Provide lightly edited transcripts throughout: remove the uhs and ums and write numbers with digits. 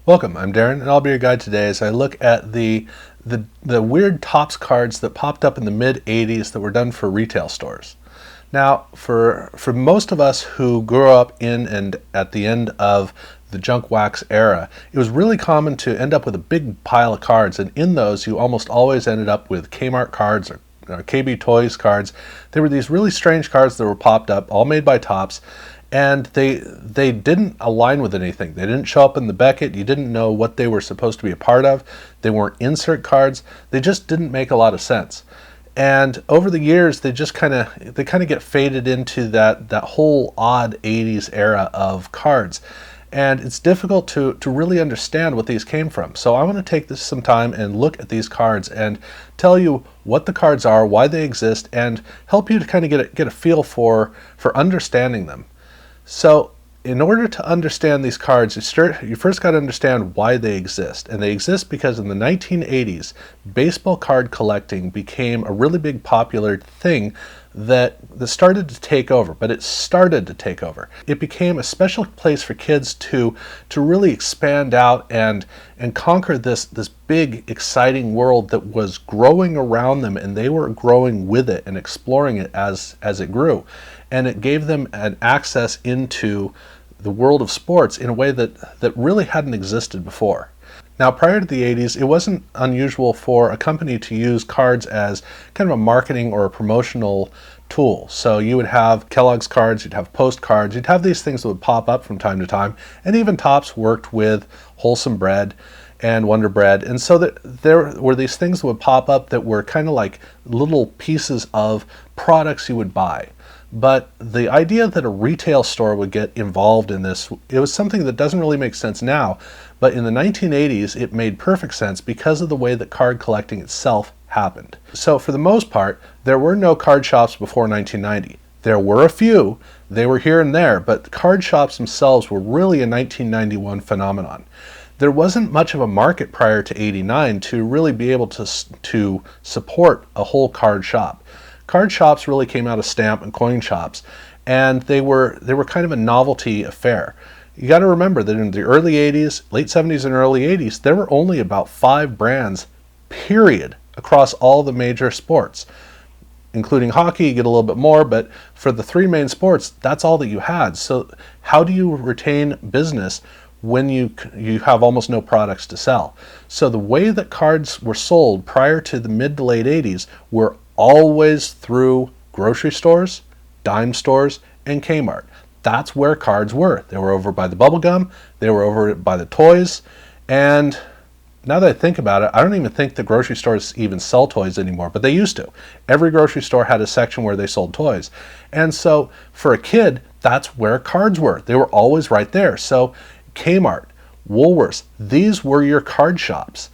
Welcome, I'm Darren, and I'll be your guide today as I look at the weird Topps cards that popped up in the mid-'80s that were done for retail stores. Now, for most of us who grew up in and at the end of the junk wax era, it was really common to end up with a big pile of cards, and in those you almost always ended up with Kmart cards or KB Toys cards. They were these really strange cards that were popped up, all made by Topps, and they didn't align with anything. They didn't show up in the Beckett. You didn't know what they were supposed to be a part of. They weren't insert cards. They just didn't make a lot of sense. And over the years, they kind of get faded into that whole odd 80s era of cards. And it's difficult to really understand what these came from. So I want to take some time and look at these cards and tell you what the cards are, why they exist, and help you to kind of get a feel for understanding them. So in order to understand these cards, you first got to understand why they exist. And they exist because in the 1980s, baseball card collecting became a really big popular thing that started to take over, but it started to take over. It became a special place for kids to really expand out and conquer this big, exciting world that was growing around them, and they were growing with it and exploring it as it grew. And it gave them an access into the world of sports in a way that really hadn't existed before. Now, prior to the 80s, it wasn't unusual for a company to use cards as kind of a marketing or a promotional tool. So you would have Kellogg's cards, you'd have Post cards, you'd have these things that would pop up from time to time, and even Topps worked with Wholesome Bread and Wonder Bread. And so that there were these things that would pop up that were kind of like little pieces of products you would buy. But the idea that a retail store would get involved in this, it was something that doesn't really make sense now, but in the 1980s it made perfect sense because of the way that card collecting itself happened. So for the most part, there were no card shops before 1990. There were a few, they were here and there, but card shops themselves were really a 1991 phenomenon. There wasn't much of a market prior to '89 to really be able to support a whole card shop. Card shops really came out of stamp and coin shops, and they were kind of a novelty affair. You got to remember that in the early 80s, late 70s and early 80s, there were only about 5 brands, period, across all the major sports. Including hockey, you get a little bit more, but for the 3 main sports, that's all that you had. So how do you retain business when you have almost no products to sell? So the way that cards were sold prior to the mid to late 80s were always through grocery stores, dime stores, and Kmart. That's where cards were. They were over by the bubble gum, they were over by the toys, and now that I think about it, I don't even think the grocery stores even sell toys anymore, but they used to. Every grocery store had a section where they sold toys. And so for a kid, that's where cards were. They were always right there. So Kmart, Woolworth, these were your card shops.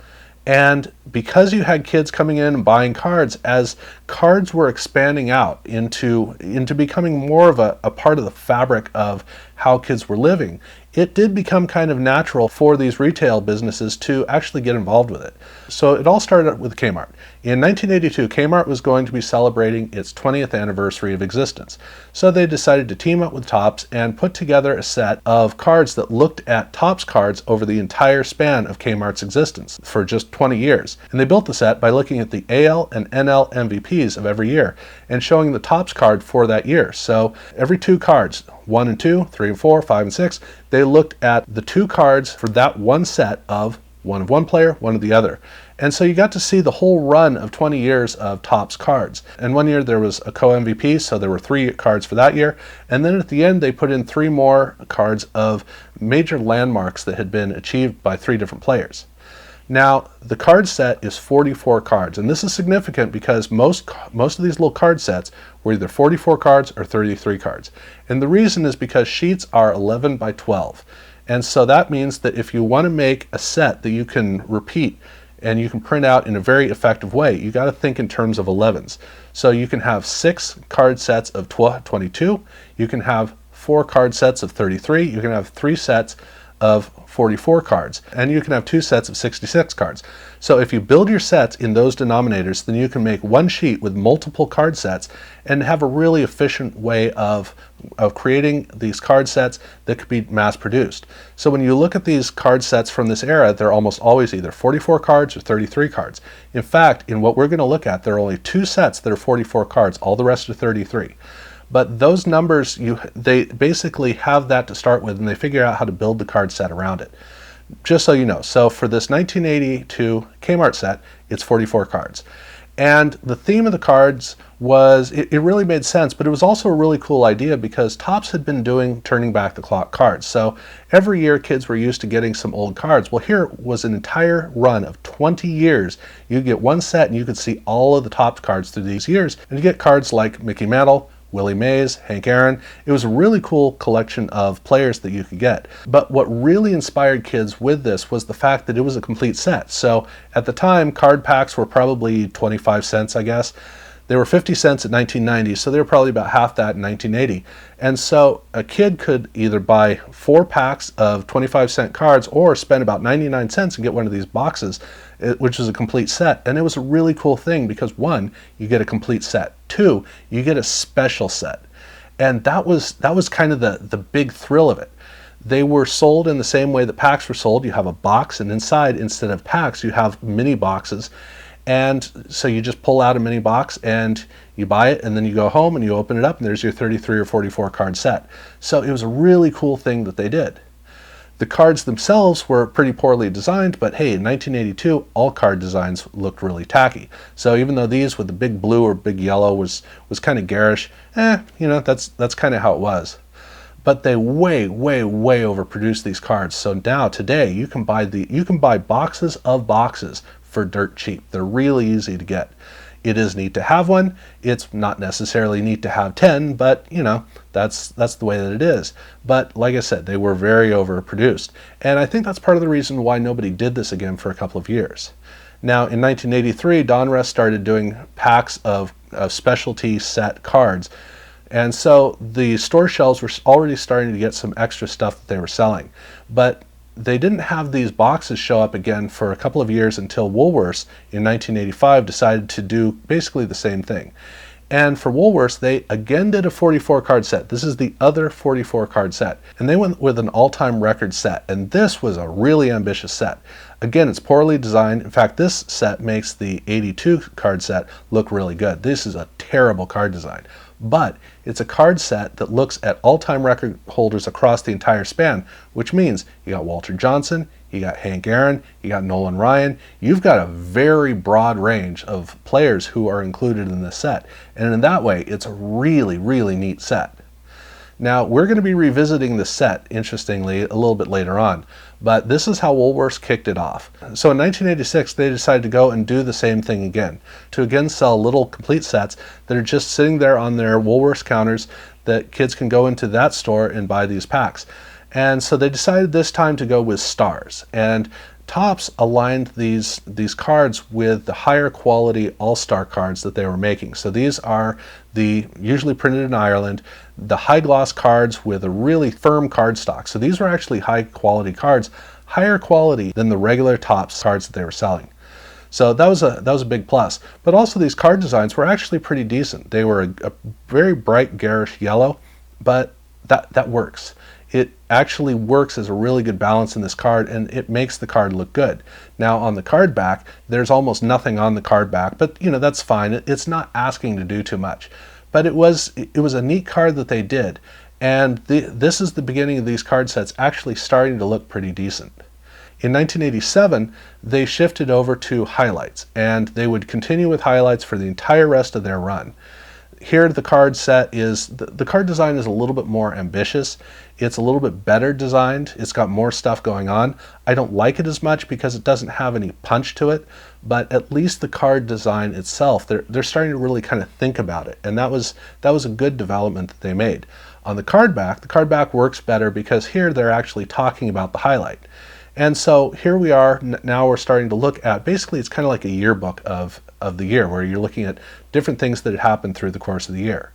And because you had kids coming in and buying cards, as cards were expanding out into becoming more of a part of the fabric of how kids were living, it did become kind of natural for these retail businesses to actually get involved with it. So it all started with Kmart. In 1982, Kmart was going to be celebrating its 20th anniversary of existence. So they decided to team up with Topps and put together a set of cards that looked at Topps cards over the entire span of Kmart's existence for just 20 years. And they built the set by looking at the AL and NL MVPs of every year and showing the Topps card for that year. So every 2 cards, 1 and 2, 3 and 4, 5 and 6, they looked at the 2 cards for that one set of one of one player, one of the other. And so you got to see the whole run of 20 years of Topps cards. And one year there was a co-MVP, so there were 3 cards for that year. And then at the end they put in 3 more cards of major landmarks that had been achieved by 3 different players. Now, the card set is 44 cards, and this is significant because most of these little card sets were either 44 cards or 33 cards. And the reason is because sheets are 11 by 12. And so that means that if you want to make a set that you can repeat and you can print out in a very effective way, you got to think in terms of 11s. So you can have 6 card sets of 22, you can have 4 card sets of 33, you can have 3 sets of 44 cards, and you can have 2 sets of 66 cards. So if you build your sets in those denominators, then you can make one sheet with multiple card sets and have a really efficient way of creating these card sets that could be mass produced. So when you look at these card sets from this era, they're almost always either 44 cards or 33 cards. In fact, in what we're going to look at, there are only 2 sets that are 44 cards, all the rest are 33. But those numbers, they basically have that to start with, and they figure out how to build the card set around it. Just so you know, so for this 1982 Kmart set, it's 44 cards. And the theme of the cards was, it really made sense, but it was also a really cool idea because Topps had been doing turning back the clock cards. So every year kids were used to getting some old cards. Well, here was an entire run of 20 years. You get one set and you could see all of the Topps cards through these years, and you get cards like Mickey Mantle, Willie Mays, Hank Aaron. It was a really cool collection of players that you could get. But what really inspired kids with this was the fact that it was a complete set. So at the time, card packs were probably 25 cents, I guess. They were 50 cents in 1990, so they were probably about half that in 1980. And so a kid could either buy 4 packs of 25-cent cards or spend about 99 cents and get one of these boxes, which is a complete set. And it was a really cool thing because 1, you get a complete set. 2, you get a special set. And that was kind of the big thrill of it. They were sold in the same way that packs were sold. You have a box, and inside, instead of packs, you have mini boxes. And so you just pull out a mini box and you buy it, and then you go home and you open it up and there's your 33 or 44 card set. So it was a really cool thing that they did. The cards themselves were pretty poorly designed, but hey, in 1982, all card designs looked really tacky. So even though these with the big blue or big yellow was kind of garish, that's kind of how it was. But they way overproduced these cards. So now today you can buy boxes of boxes for dirt cheap. They're really easy to get. It is neat to have one. It's not necessarily neat to have 10, but that's the way that it is. But like I said, they were very overproduced. And I think that's part of the reason why nobody did this again for a couple of years. Now in 1983, Donruss started doing packs of specialty set cards. And so the store shelves were already starting to get some extra stuff that they were selling. But they didn't have these boxes show up again for a couple of years until Woolworth in 1985 decided to do basically the same thing. And for Woolworth, they again did a 44 card set. This is the other 44 card set. And they went with an all-time record set. And this was a really ambitious set. Again, it's poorly designed. In fact, this set makes the 82 card set look really good. This is a terrible card design. But it's a card set that looks at all-time record holders across the entire span, which means you got Walter Johnson, you got Hank Aaron, you got Nolan Ryan. You've got a very broad range of players who are included in this set. And in that way, it's a really neat set. Now, we're going to be revisiting the set, interestingly, a little bit later on, but this is how Woolworths kicked it off. So in 1986, they decided to go and do the same thing again, to again sell little complete sets that are just sitting there on their Woolworths counters that kids can go into that store and buy these packs. And so they decided this time to go with stars. And Topps aligned these cards with the higher quality all-star cards that they were making. So these are the usually printed in Ireland, the high gloss cards with a really firm card stock. So these were actually high quality cards, higher quality than the regular Topps cards that they were selling. So that was a big plus. But also these card designs were actually pretty decent. They were a very bright garish yellow, but that works. It actually works as a really good balance in this card, and it makes the card look good. Now on the card back, there's almost nothing on the card back, but that's fine. It's not asking to do too much. But it was a neat card that they did, and this is the beginning of these card sets actually starting to look pretty decent. In 1987, they shifted over to highlights, and they would continue with highlights for the entire rest of their run. Here the card set is, the card design is a little bit more ambitious. It's a little bit better designed. It's got more stuff going on. I don't like it as much because it doesn't have any punch to it, but at least the card design itself, they're starting to really kind of think about it. And that was a good development that they made. On the card back works better because here they're actually talking about the highlight. And so here we are, now we're starting to look at, basically it's kind of like a yearbook of the year where you're looking at different things that had happened through the course of the year.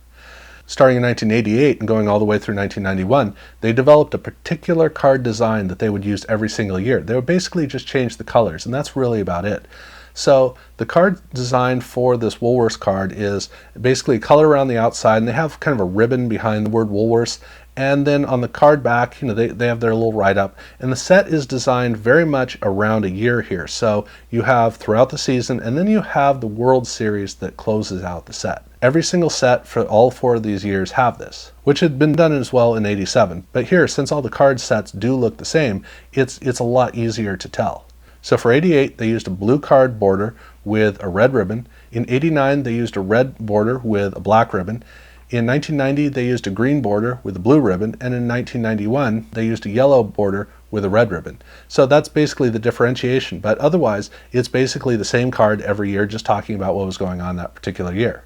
starting in 1988 and going all the way through 1991, they developed a particular card design that they would use every single year. They would basically just change the colors, and that's really about it. So the card design for this Woolworths card is basically color around the outside, and they have kind of a ribbon behind the word Woolworths. And then on the card back, they have their little write-up. And the set is designed very much around a year here. So you have throughout the season, and then you have the World Series that closes out the set. Every single set for all 4 of these years have this, which had been done as well in 87. But here, since all the card sets do look the same, it's a lot easier to tell. So for 88, they used a blue card border with a red ribbon. In 89, they used a red border with a black ribbon. In 1990, they used a green border with a blue ribbon, and in 1991, they used a yellow border with a red ribbon. So that's basically the differentiation, but otherwise, it's basically the same card every year, just talking about what was going on that particular year.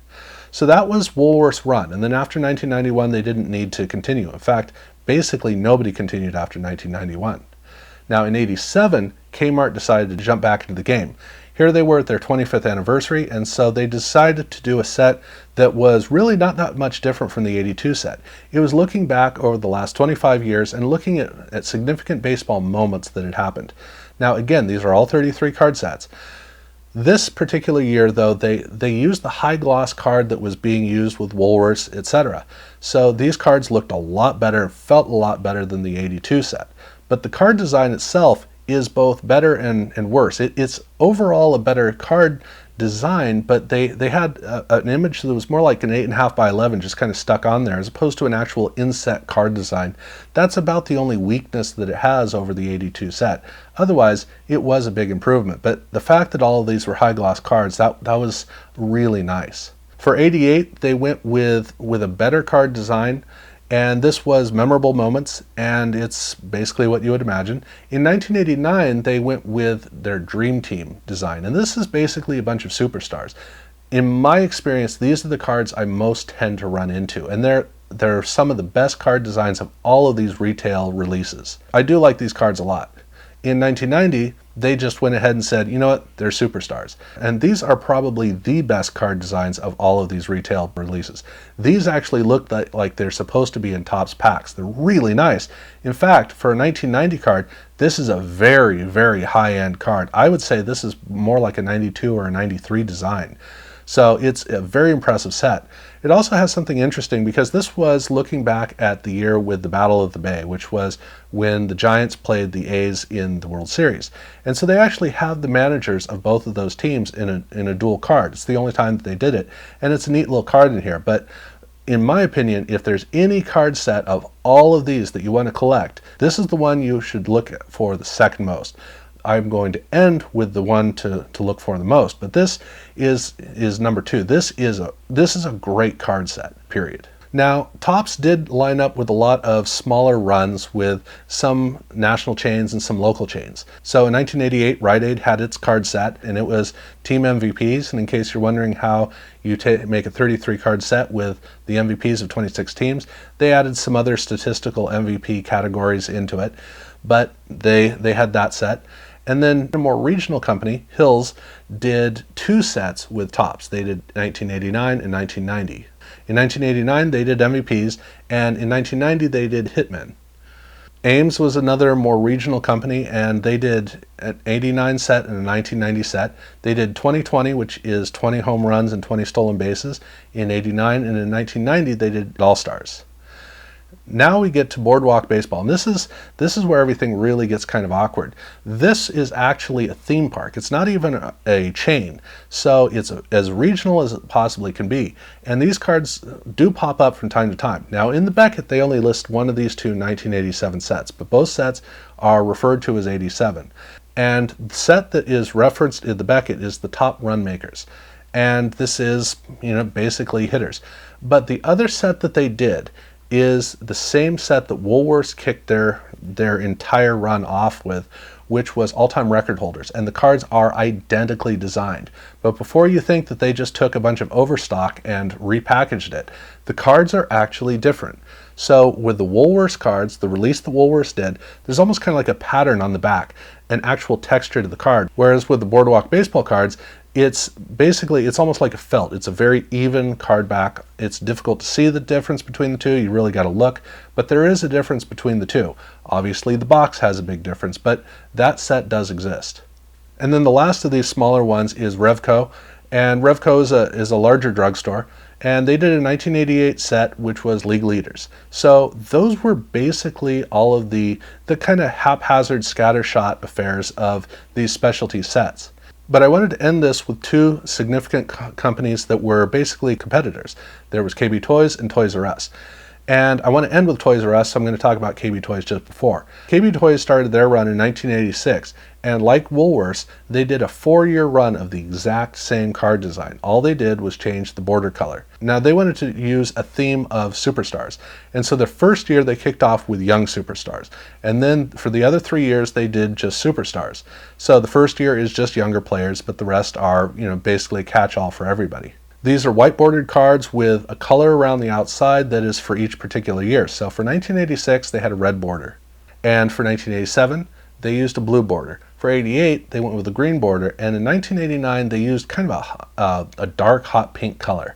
So that was Woolworth's run, and then after 1991, they didn't need to continue. In fact, basically nobody continued after 1991. Now in 87, Kmart decided to jump back into the game. Here they were at their 25th anniversary, and so they decided to do a set that was really not that much different from the 82 set. It was looking back over the last 25 years and looking at significant baseball moments that had happened. Now again, these are all 33 card sets. This particular year, though, they used the high gloss card that was being used with Woolworths, etc. So these cards looked a lot better, felt a lot better than the 82 set. But the card design itself is both better and worse. It's overall a better card design, but they had an image that was more like an 8.5 by 11 just kind of stuck on there, as opposed to an actual inset card design. That's about the only weakness that it has over the 82 set. Otherwise, it was a big improvement. But the fact that all of these were high gloss cards, that was really nice. For 88, they went with a better card design. And this was memorable moments, and it's basically what you would imagine. In 1989, they went with their Dream Team design, and this is basically a bunch of superstars. In my experience, these are the cards I most tend to run into, and they're some of the best card designs of all of these retail releases. I do like these cards a lot. In 1990, they just went ahead and said, you know what, they're superstars. And these are probably the best card designs of all of these retail releases. These actually look like they're supposed to be in Topps packs. They're really nice. In fact, for a 1990 card, this is a very, very high-end card. I would say this is more like a 92 or a 93 design. So it's a very impressive set. It also has something interesting because this was looking back at the year with the Battle of the Bay, which was when the Giants played the A's in the World Series. And so they actually have the managers of both of those teams in a dual card. It's the only time that they did it, and it's a neat little card in here. But in my opinion, if there's any card set of all of these that you want to collect, this is the one you should look for the second most. I'm going to end with the one to look for the most, but this is number 2. This is a great card set, period. Now, Topps did line up with a lot of smaller runs with some national chains and some local chains. So in 1988, Rite Aid had its card set, and it was team MVPs. And in case you're wondering how you make a 33 card set with the MVPs of 26 teams, they added some other statistical MVP categories into it, but they had that set. And then a more regional company, Hills, did 2 sets with Topps. They did 1989 and 1990. In 1989, they did MVPs, and in 1990, they did Hitmen. Ames was another more regional company, and they did an 89 set and a 1990 set. They did 2020, which is 20 home runs and 20 stolen bases in 89, and in 1990, they did All-Stars. Now we get to Boardwalk Baseball, and this is where everything really gets kind of awkward. This is actually a theme park. It's not even a chain, so it's as regional as it possibly can be. And these cards do pop up from time to time. Now in the Beckett, they only list one of these 2 1987 sets, but both sets are referred to as 87. And the set that is referenced in the Beckett is the Top Run Makers. And this is, basically hitters. But the other set that they did is the same set that Woolworths kicked their entire run off with, which was all-time record holders, and the cards are identically designed. But before you think that they just took a bunch of overstock and repackaged it, the cards are actually different. So with the Woolworth cards, the release the Woolworths did, there's almost kind of like a pattern on the back, an actual texture to the card. Whereas with the Boardwalk baseball cards, it's almost like a felt. It's a very even card back. It's difficult to see the difference between the two. You really got to look, but there is a difference between the two. Obviously the box has a big difference, but that set does exist. And then the last of these smaller ones is Revco, and Revco is a larger drugstore, and they did a 1988 set which was League Leaders. So those were basically all of the kind of haphazard scattershot affairs of these specialty sets. But I wanted to end this with two significant companies that were basically competitors. There was KB Toys and Toys R Us. And I want to end with Toys R Us, so I'm going to talk about KB Toys just before. KB Toys started their run in 1986, and like Woolworths, they did a 4-year run of the exact same card design. All they did was change the border color. Now, they wanted to use a theme of superstars, and so the first year they kicked off with young superstars, and then for the other 3 years they did just superstars. So the first year is just younger players, but the rest are, basically catch-all for everybody. These are white bordered cards with a color around the outside that is for each particular year. So for 1986, they had a red border. And for 1987, they used a blue border. For 88, they went with a green border. And in 1989, they used kind of a dark hot pink color.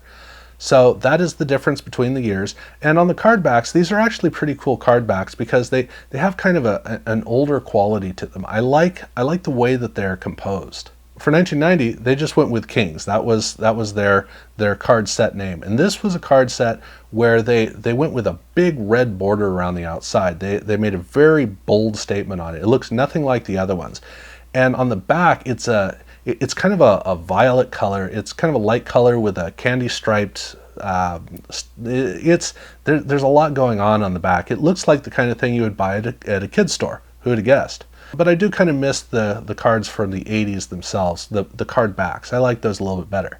So that is the difference between the years. And on the card backs, these are actually pretty cool card backs because they have kind of an older quality to them. I like the way that they're composed. For 1990, they just went with Kings. That was their card set name. And this was a card set where they went with a big red border around the outside. They made a very bold statement on it. It looks nothing like the other ones. And on the back, it's kind of a violet color. It's kind of a light color with a candy striped. There's a lot going on the back. It looks like the kind of thing you would buy at a kid's store. Who would have guessed? But I do kind of miss the cards from the 80s themselves, the card backs. I like those a little bit better.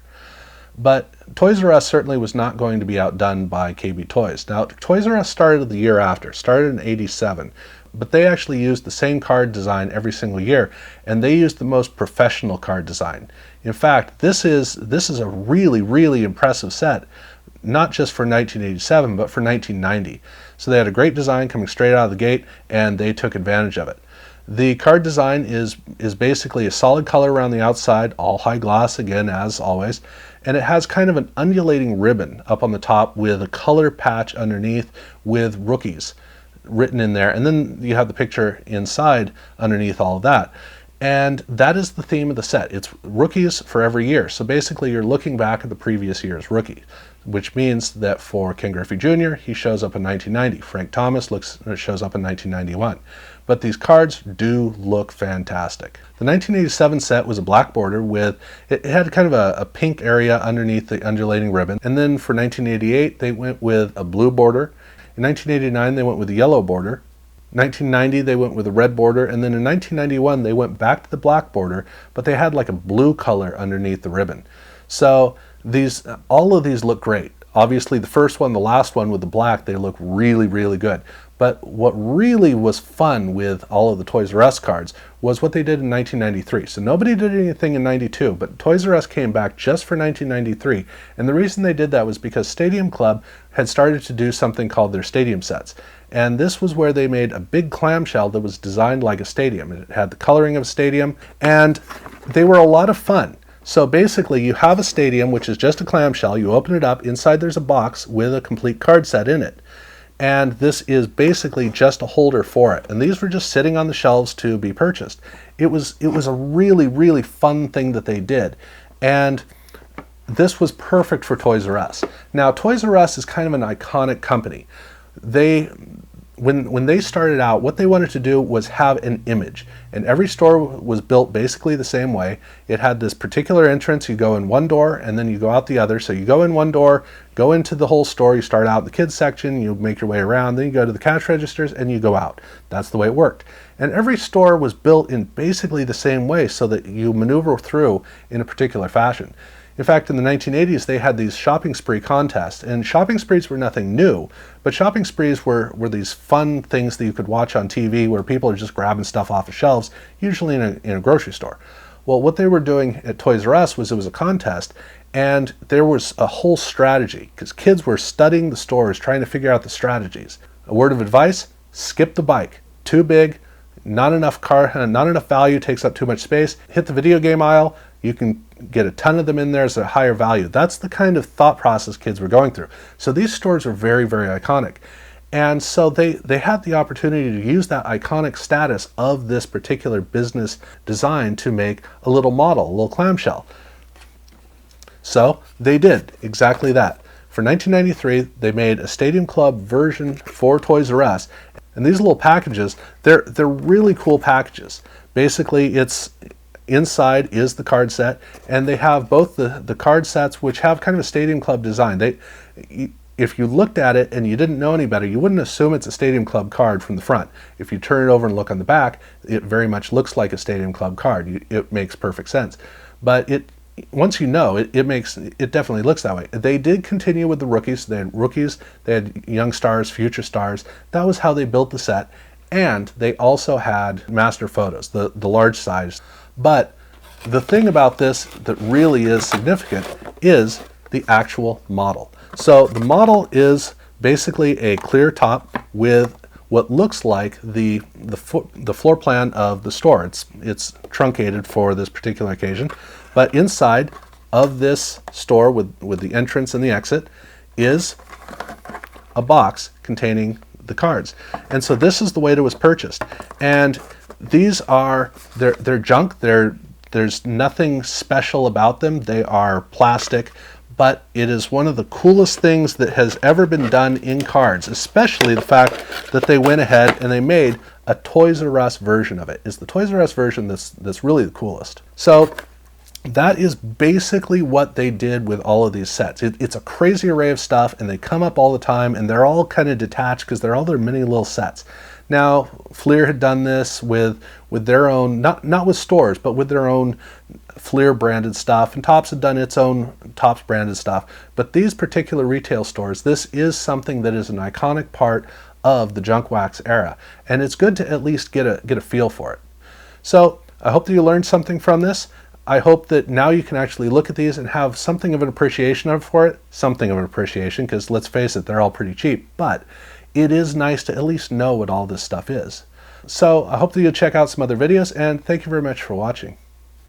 But Toys R Us certainly was not going to be outdone by KB Toys. Now, Toys R Us started the year after, started in 87, but they actually used the same card design every single year, and they used the most professional card design. In fact, this is a really, really impressive set, not just for 1987, but for 1990. So they had a great design coming straight out of the gate, and they took advantage of it. The card design is basically a solid color around the outside, all high gloss again, as always, and it has kind of an undulating ribbon up on the top with a color patch underneath with rookies written in there, and then you have the picture inside underneath all of that. And that is the theme of the set. It's rookies for every year. So basically you're looking back at the previous year's rookie, which means that for Ken Griffey Jr., he shows up in 1990. Frank Thomas shows up in 1991. But these cards do look fantastic. The 1987 set was a black border with, it had kind of a pink area underneath the undulating ribbon. And then for 1988, they went with a blue border. In 1989, they went with a yellow border. 1990, they went with a red border, and then in 1991, they went back to the black border, but they had like a blue color underneath the ribbon. So all of these look great. Obviously, the first one, the last one with the black, they look really, really good. But what really was fun with all of the Toys R Us cards was what they did in 1993. So nobody did anything in 92, but Toys R Us came back just for 1993. And the reason they did that was because Stadium Club had started to do something called their stadium sets. And this was where they made a big clamshell that was designed like a stadium. It had the coloring of a stadium, and they were a lot of fun. So basically, you have a stadium, which is just a clamshell. You open it up. Inside there's a box with a complete card set in it. And this is basically just a holder for it. And these were just sitting on the shelves to be purchased. It was a really, really fun thing that they did. And this was perfect for Toys R Us. Now, Toys R Us is kind of an iconic company. When they started out, what they wanted to do was have an image. And every store was built basically the same way. It had this particular entrance. You go in one door and then you go out the other. So you go in one door, go into the whole store. You start out in the kids section, you make your way around, then you go to the cash registers and you go out. That's the way it worked. And every store was built in basically the same way so that you maneuver through in a particular fashion. In fact, in the 1980s, they had these shopping spree contests, and shopping sprees were nothing new, but shopping sprees were these fun things that you could watch on TV where people are just grabbing stuff off of shelves, usually in a grocery store. Well, what they were doing at Toys R Us was it was a contest, And there was a whole strategy because kids were studying the stores, trying to figure out the strategies. A word of advice: skip the bike. Too big, not enough value, takes up too much space. Hit the video game aisle. You can get a ton of them in there as a higher value. That's the kind of thought process kids were going through. So these stores are very, very iconic. And so they had the opportunity to use that iconic status of this particular business design to make a little model, a little clamshell. So they did exactly that. For 1993, they made a Stadium Club version for Toys R Us. And these little packages, they're really cool packages. Basically, it's inside is the card set, and they have both the card sets, which have kind of a Stadium Club design. If you looked at it and you didn't know any better, you wouldn't assume it's a Stadium Club card from the front. If you turn it over and look on the back, it very much looks like a Stadium Club card. It makes perfect sense. But once you know, it definitely looks that way. They did continue with the rookies. They had rookies, they had young stars, future stars. That was how they built the set. And they also had master photos, the large size. But the thing about this that really is significant is the actual model. So the model is basically a clear top with what looks like the floor plan of the store. It's truncated for this particular occasion, but inside of this store with the entrance and the exit is a box containing the cards. And so this is the way it was purchased. And these are they're junk. There's nothing special about them. They are plastic. But it is one of the coolest things that has ever been done in cards, especially the fact that they went ahead and they made a Toys R Us version of it. It's the Toys R Us version that's really the coolest. So that is basically what they did with all of these sets. It's a crazy array of stuff, and they come up all the time, and they're all kind of detached because they're all their mini little sets. Now, Fleer had done this with their own, not with stores, but with their own Fleer branded stuff, and Topps had done its own Topps branded stuff. But these particular retail stores, this is something that is an iconic part of the junk wax era, and it's good to at least get a feel for it. So I hope that you learned something from this. I hope that now you can actually look at these and have something of an appreciation for it, because let's face it, they're all pretty cheap, but it is nice to at least know what all this stuff is. So I hope that you'll check out some other videos, and thank you very much for watching.